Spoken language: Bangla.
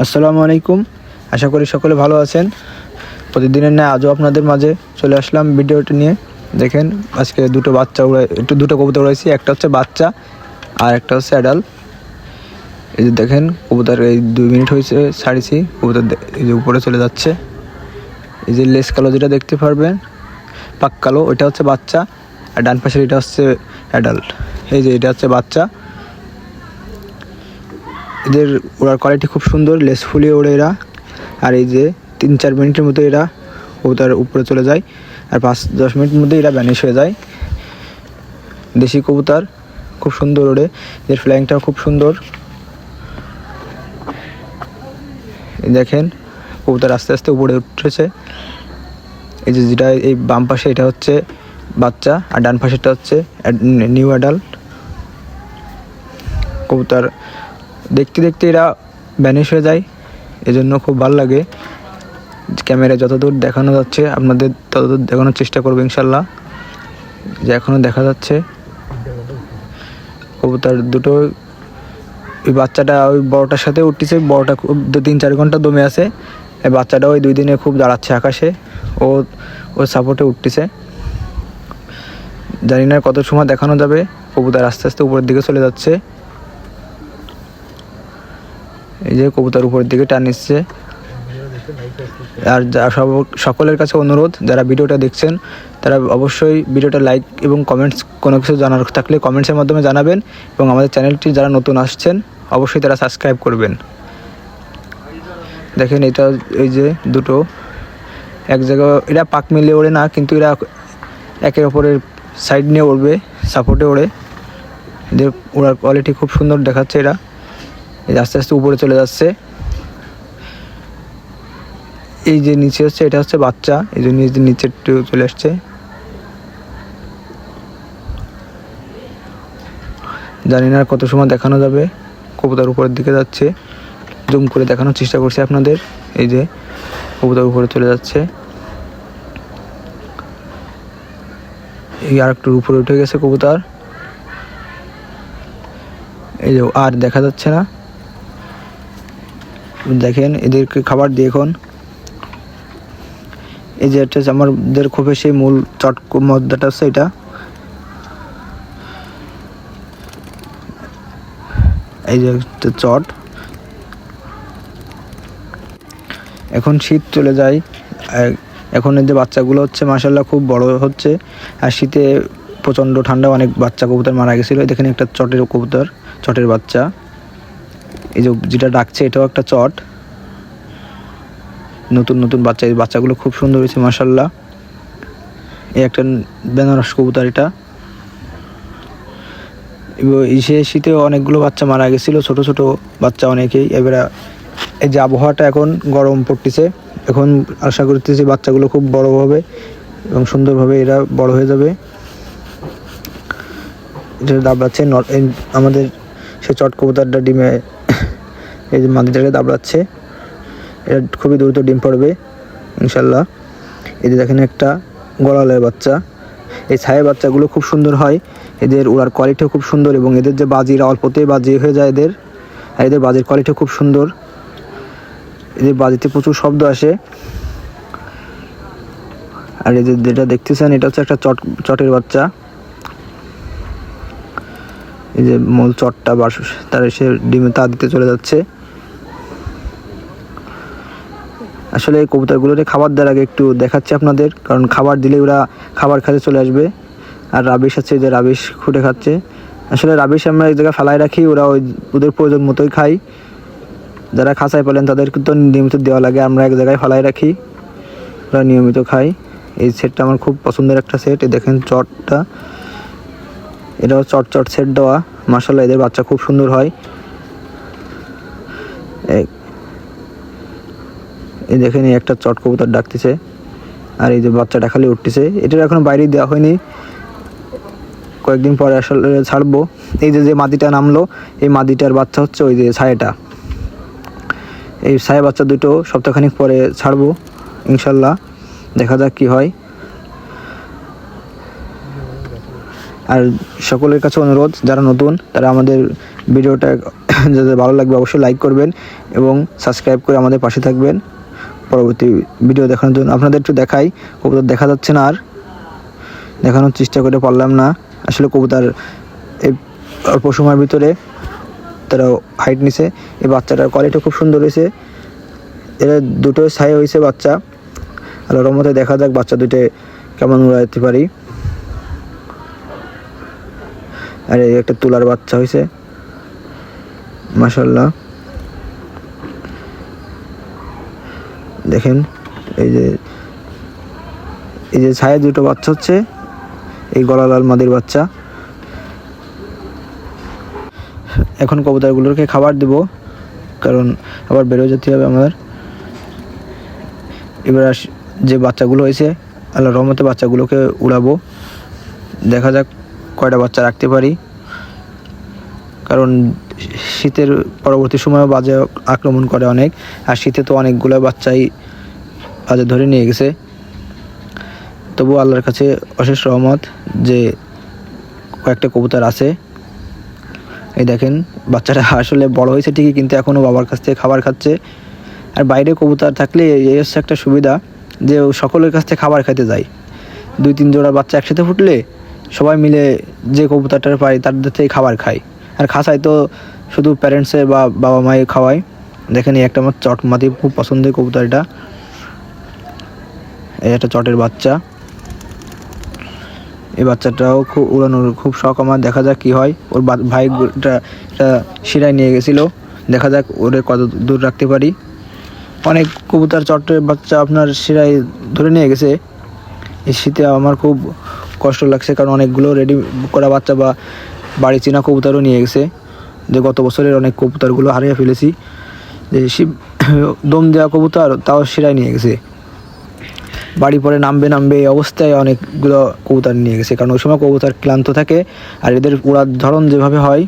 আসসালামু আলাইকুম। আশা করি সকলে ভালো আছেন। প্রতিদিনের ন্যায় আজও আপনাদের মাঝে চলে আসলাম ভিডিওটি নিয়ে। দেখেন আজকে দুটো কবুতর উড়াইছি, একটা হচ্ছে বাচ্চা আর একটা হচ্ছে অ্যাডাল্ট। এই যে দেখেন কবুতর এই 2 মিনিট হয়েছে ছাড়িছি, কবুতর এই যে উপরে চলে যাচ্ছে। এই যে লেস কালো যেটা দেখতে পারবেন পাক কালো, ওইটা হচ্ছে বাচ্চা, আর ডান পাশের এটা হচ্ছে অ্যাডাল্ট। এই যে এটা হচ্ছে বাচ্চা। এদের ওড়ার কোয়ালিটি খুব সুন্দর, লেস ফুলিয়ে ওড়ে এরা। আর এই যে 3-4 মিনিটের মধ্যে এরা কবুতর উপরে চলে যায়, আর 5-10 মিনিটের মধ্যে এরা ভ্যানিশ হয়ে যায়। দেশি কবুতর খুব সুন্দর ওড়ে, এদের ফ্লাইংটাও খুব সুন্দর। দেখেন কবুতর আস্তে আস্তে উপরে উঠেছে। এই যে যেটা এই বাম পাশে এটা হচ্ছে বাচ্চা, আর ডান পাশেরটা হচ্ছে নিউ অ্যাডাল্ট। কবুতর দেখতে দেখতে এরা ভ্যানিশ হয়ে যায়, এজন্য খুব ভালো লাগে। ক্যামেরায় যতদূর দেখানো যাচ্ছে আপনাদের ততদূর দেখানোর চেষ্টা করবো ইনশাল্লাহ। যে এখনও দেখা যাচ্ছে কবুতর দুটো। ওই বাচ্চাটা ওই বড়টার সাথে উঠতেছে, বড়টা খুব 2-3-4 ঘন্টা দমে আছে। এই বাচ্চাটা ওই 2 দিনে খুব দাঁড়াচ্ছে আকাশে, ও সাপোর্টে উঠতেছে। জানি না কত সময় দেখানো যাবে। কবুতর আস্তে আস্তে উপরের দিকে চলে যাচ্ছে। এই যে কবুতর উপরের দিকে টান নিচ্ছে। আর সকলের কাছে অনুরোধ, যারা ভিডিওটা দেখছেন তারা অবশ্যই ভিডিওটা লাইক এবং কমেন্টস, কোনো কিছু জানার থাকলে কমেন্টসের মাধ্যমে জানাবেন, এবং আমাদের চ্যানেলটি যারা নতুন আসছেন অবশ্যই তারা সাবস্ক্রাইব করবেন। দেখেন এটা এই যে দুটো এক জায়গায়, এরা পাক মিলিয়ে ওড়ে না, কিন্তু এরা একের অপরের সাইড নিয়ে উড়বে, সাপোর্টে ওড়ে। এদের ওড়ার কোয়ালিটি খুব সুন্দর দেখাচ্ছে। এরা আস্তে আস্তে উপরে চলে যাচ্ছে। এই যে নিচে হচ্ছে এটা হচ্ছে বাচ্চা, এই যে নিচে একটু চলে আসছে। জানি না কত সময় দেখানো যাবে। কবুতর উপরের দিকে যাচ্ছে, জুম করে দেখানোর চেষ্টা করছি আপনাদের। এই যে কবুতর উপরে চলে যাচ্ছে, এই আর একটু উপরে উঠে গেছে কবুতর। এই যে আর দেখা যাচ্ছে না। দেখেন এদেরকে খাবার দিয়ে এখন, এই যে এটা আমাদের খোপে সেই মূল চট মদ্দাটা আছে, এটা এই যে চট। এখন শীত চলে যায়, এখন এই যে বাচ্চাগুলো হচ্ছে মাশাআল্লাহ খুব বড় হচ্ছে। আর শীতে প্রচণ্ড ঠান্ডা, অনেক বাচ্চা কবুতর মারা গেছিলো। দেখেন একটা চটের কবুতর, চটের বাচ্চা। এই যে যেটা ডাকছে এটাও একটা চট, নতুন নতুন বাচ্চা। এই বাচ্চাগুলো খুব সুন্দর হয়েছে মাশাআল্লাহ। এই একটা বেনারস কবুতর এটা। সে শীতে অনেকগুলো বাচ্চা মারা গেছিলো, ছোট ছোট বাচ্চা অনেকেই। এবারে এই যে আবহাওয়াটা এখন গরম পড়তেছে, এখন আশা করতেছি বাচ্চাগুলো খুব বড় হবে এবং সুন্দরভাবে এরা বড় হয়ে যাবে। এটা দাবড়াচ্ছে আমাদের সেই চট কবুতরটা ডিমে, এই যে মাদিটাকে দাবড়াচ্ছে। এটা খুবই দ্রুত ডিম পড়বে ইনশাল্লাহ। এই যে দেখেন একটা গলালের বাচ্চা। এই ছায়ের বাচ্চাগুলো খুব সুন্দর হয়, এদের উড়ার কোয়ালিটিও খুব সুন্দর, এবং এদের যে বাজিরা অল্পতেই বাজি হয়ে যায় এদের। আর এদের বাজির কোয়ালিটিও খুব সুন্দর, এদের বাজিতে প্রচুর শব্দ আসে। আর এই যে যেটা দেখতেছেন এটা হচ্ছে একটা চটের বাচ্চা। এই যে মূল চটটা তার এসে ডিমে তা দিতে চলে যাচ্ছে। আসলে এই কবুতরগুলোকে খাবার দেওয়ার আগে একটু দেখাচ্ছি আপনাদের, কারণ খাবার দিলে ওরা খাবার খেতে চলে আসবে। আর রাবিশ আছে, যে রাবিশ খুঁটে খাচ্ছে। আসলে রাবিশ আমরা এক জায়গায় ফেলায় রাখি, ওরা ওদের প্রয়োজন মতোই খায়। যারা খাঁচায় পেলেন তাদেরকে তো নিয়মিত দেওয়া লাগে, আমরা এক জায়গায় ফেলায় রাখি, ওরা নিয়মিত খায়। এই সেটটা আমার খুব পছন্দের একটা সেট। এই দেখেন চটটা, এটাও চট সেট দেওয়া। মাশাআল্লাহ এদের বাচ্চা খুব সুন্দর হয়। এই দেখেন এই একটা চট কবুতর ডাকতেছে, আর এই যে বাচ্চাটা খালি উঠতেছে। এটার এখনো বাইরে দেওয়া হয়নি, কয়েকদিন পরে আসলে ছাড়বো। এই যে মাদিটা নামলো, এই মাদিটার বাচ্চা হচ্ছে ওই যে ছায়াটা। এই ছায়া বাচ্চা দুটো সপ্তাহখানিক পরে ছাড়বো ইনশাল্লাহ, দেখা যাক কি হয়। আর সকলের কাছে অনুরোধ, যারা নতুন তারা আমাদের ভিডিওটা যাদের ভালো লাগবে অবশ্যই লাইক করবেন এবং সাবস্ক্রাইব করে আমাদের পাশে থাকবেন পরবর্তী ভিডিও দেখানোর জন্য। আপনাদের একটু দেখাই, কবুতর দেখা যাচ্ছে না আর দেখানোর চেষ্টা করে পারলাম না। আসলে কবুতর এই অল্প সময়ের ভিতরে তারা হাইট নিছে। এই বাচ্চাটার কোয়ালিটি খুব সুন্দর হয়েছে। এরা দুটো ছাই হয়েছে বাচ্চা। আল্লাহর রহমতে দেখা যাক বাচ্চা দুটো কেমন উড়াইতে পারি। আর এই একটা তুলার বাচ্চা হয়েছে মাশাআল্লাহ। দেখেন এই যে ছায়া দুটো বাচ্চা হচ্ছে, এই গলালাল মাদির বাচ্চা। এখন কবুতরগুলোকে খাবার দেব, কারণ আবার বেরো যেতে হবে আমার। এবার যে বাচ্চাগুলো হয়েছে আল্লাহর রহমতে বাচ্চাগুলোকে উড়াবো, দেখা যাক কয়টা বাচ্চা রাখতে পারি। কারণ শীতের পরবর্তী সময়ে বাজে আক্রমণ করে অনেক, আর শীতে তো অনেকগুলো বাচ্চাই বাজে ধরে নিয়ে গেছে। তবু আল্লাহর কাছে অশেষ রহমত যে কয়েকটা কবুতর আছে। এই দেখেন বাচ্চাটা আসলে বড় হয়েছে ঠিকই, কিন্তু এখনও বাবার কাছ থেকে খাবার খাচ্ছে। আর বাইরে কবুতর থাকলে এই হচ্ছে একটা সুবিধা যে সকলের কাছ থেকে খাবার খেতে যায়। 2-3 জোড়া বাচ্চা একসাথে ফুটলে সবাই মিলে যে কবুতরটা পায় তাদের থেকে খাবার খায়। আর খাসায় তো শুধু প্যারেন্টসে বা বাবা মায়ে খাওয়ায়। দেখেন এই একটা আমার চট মাতি খুব পছন্দের কবুতর। এটা এই একটা চটের বাচ্চা। এই বাচ্চাটাও খুব উড়ানোর খুব শখ আমার। দেখা যাক কি হয়। ওর ভাইটা এটা শিরায় নিয়ে গেছিলো, দেখা যাক ওরে কত দূর রাখতে পারি। অনেক কবুতর চটের বাচ্চা আপনার শিরায় ধরে নিয়ে গেছে। এই শীতে আমার খুব কষ্ট লাগছে, কারণ অনেকগুলো রেডি করা বাচ্চা বা বাড়ি চেনা কবুতরও নিয়ে গেছে। যে গত বছরের অনেক কবুতরগুলো হারিয়ে ফেলেছি। যে দম দেওয়া কবুতর তাও শিরায় নিয়ে গেছে। বাড়ি পরে নামবে এই অবস্থায় অনেকগুলো কবুতর নিয়ে গেছে, কারণ ওই সময় কবুতর ক্লান্ত থাকে। আর এদের উড়ার ধরন যেভাবে হয়